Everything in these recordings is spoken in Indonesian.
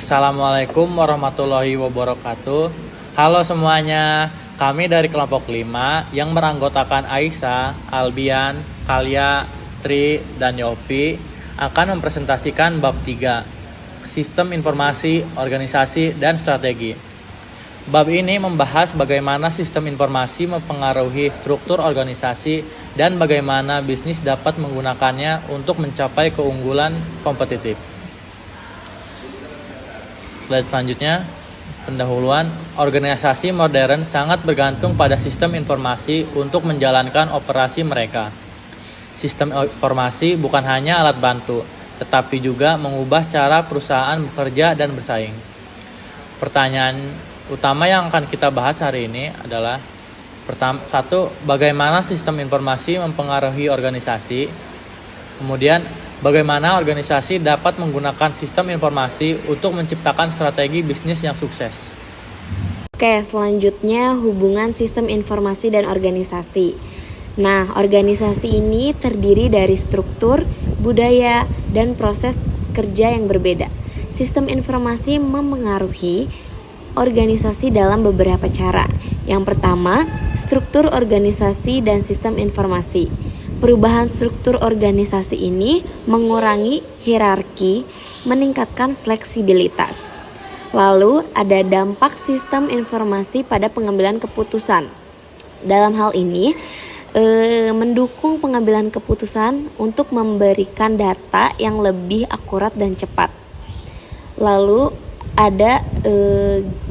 Assalamualaikum warahmatullahi wabarakatuh. Halo semuanya, kami dari kelompok 5 yang beranggotakan Aisyah, Albian, Kalia, Tri, dan Yopi akan mempresentasikan bab 3, Sistem Informasi, Organisasi, dan Strategi. Bab ini membahas bagaimana sistem informasi mempengaruhi struktur organisasi dan bagaimana bisnis dapat menggunakannya untuk mencapai keunggulan kompetitif. Slide selanjutnya, pendahuluan. Organisasi modern sangat bergantung pada sistem informasi untuk menjalankan operasi mereka. Sistem informasi bukan hanya alat bantu, tetapi juga mengubah cara perusahaan bekerja dan bersaing. Pertanyaan utama yang akan kita bahas hari ini adalah satu, bagaimana sistem informasi mempengaruhi organisasi. Kemudian, bagaimana organisasi dapat menggunakan sistem informasi untuk menciptakan strategi bisnis yang sukses. Oke, selanjutnya hubungan sistem informasi dan organisasi. Nah, organisasi ini terdiri dari struktur, budaya, dan proses kerja yang berbeda. Sistem informasi mempengaruhi organisasi dalam beberapa cara. Yang pertama, struktur organisasi dan sistem informasi. Perubahan struktur organisasi ini mengurangi hierarki, meningkatkan fleksibilitas. Lalu ada dampak sistem informasi pada pengambilan keputusan. Dalam hal ini, mendukung pengambilan keputusan untuk memberikan data yang lebih akurat dan cepat. Lalu ada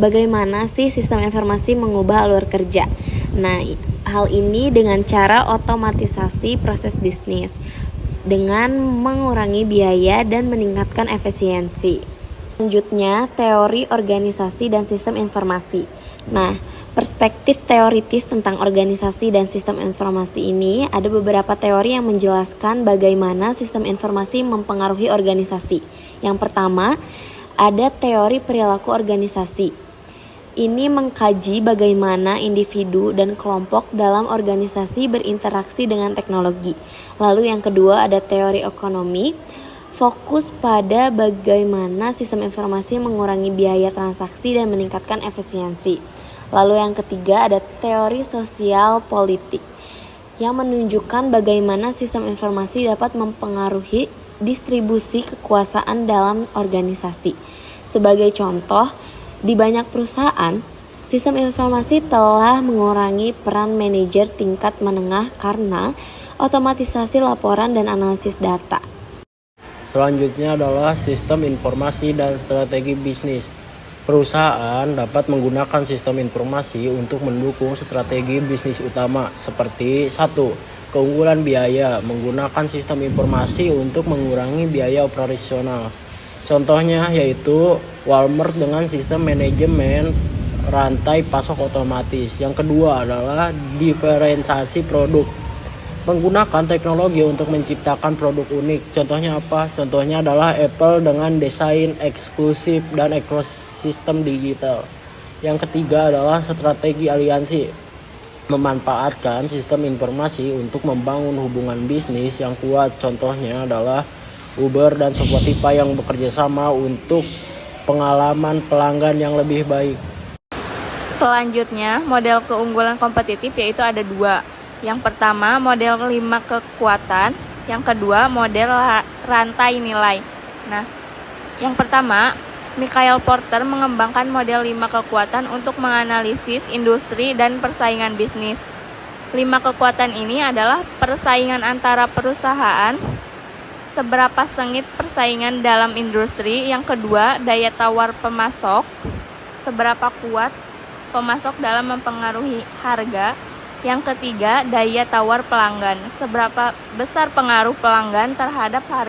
bagaimana sih sistem informasi mengubah alur kerja. Nah, hal ini dengan cara otomatisasi proses bisnis dengan mengurangi biaya dan meningkatkan efisiensi. Selanjutnya, teori organisasi dan sistem informasi. Nah, perspektif teoritis tentang organisasi dan sistem informasi ini ada beberapa teori yang menjelaskan bagaimana sistem informasi mempengaruhi organisasi. Yang pertama, ada teori perilaku organisasi. Ini mengkaji bagaimana individu dan kelompok dalam organisasi berinteraksi dengan teknologi. Lalu yang kedua ada teori ekonomi, fokus pada bagaimana sistem informasi mengurangi biaya transaksi dan meningkatkan efisiensi. Lalu yang ketiga ada teori sosial politik, yang menunjukkan bagaimana sistem informasi dapat mempengaruhi distribusi kekuasaan dalam organisasi. Sebagai contoh, di banyak perusahaan, sistem informasi telah mengurangi peran manajer tingkat menengah karena otomatisasi laporan dan analisis data. Selanjutnya adalah sistem informasi dan strategi bisnis. Perusahaan dapat menggunakan sistem informasi untuk mendukung strategi bisnis utama seperti 1. Keunggulan biaya, menggunakan sistem informasi untuk mengurangi biaya operasional. Contohnya yaitu Walmart dengan sistem manajemen rantai pasok otomatis. Yang kedua adalah diferensiasi produk, menggunakan teknologi untuk menciptakan produk unik. Contohnya apa? Contohnya adalah Apple dengan desain eksklusif dan ekosistem digital. Yang ketiga adalah strategi aliansi, memanfaatkan sistem informasi untuk membangun hubungan bisnis yang kuat. Contohnya adalah Uber dan Spotify yang bekerja sama untuk pengalaman pelanggan yang lebih baik. Selanjutnya, model keunggulan kompetitif yaitu ada 2. Yang pertama, model 5 kekuatan. Yang kedua, model rantai nilai. Nah, yang pertama, Michael Porter mengembangkan model 5 kekuatan untuk menganalisis industri dan persaingan bisnis. 5 kekuatan ini adalah persaingan antara perusahaan, seberapa sengit persaingan dalam industri. Yang kedua, daya tawar pemasok, seberapa kuat pemasok dalam mempengaruhi harga. Yang ketiga, daya tawar pelanggan, seberapa besar pengaruh pelanggan terhadap harga.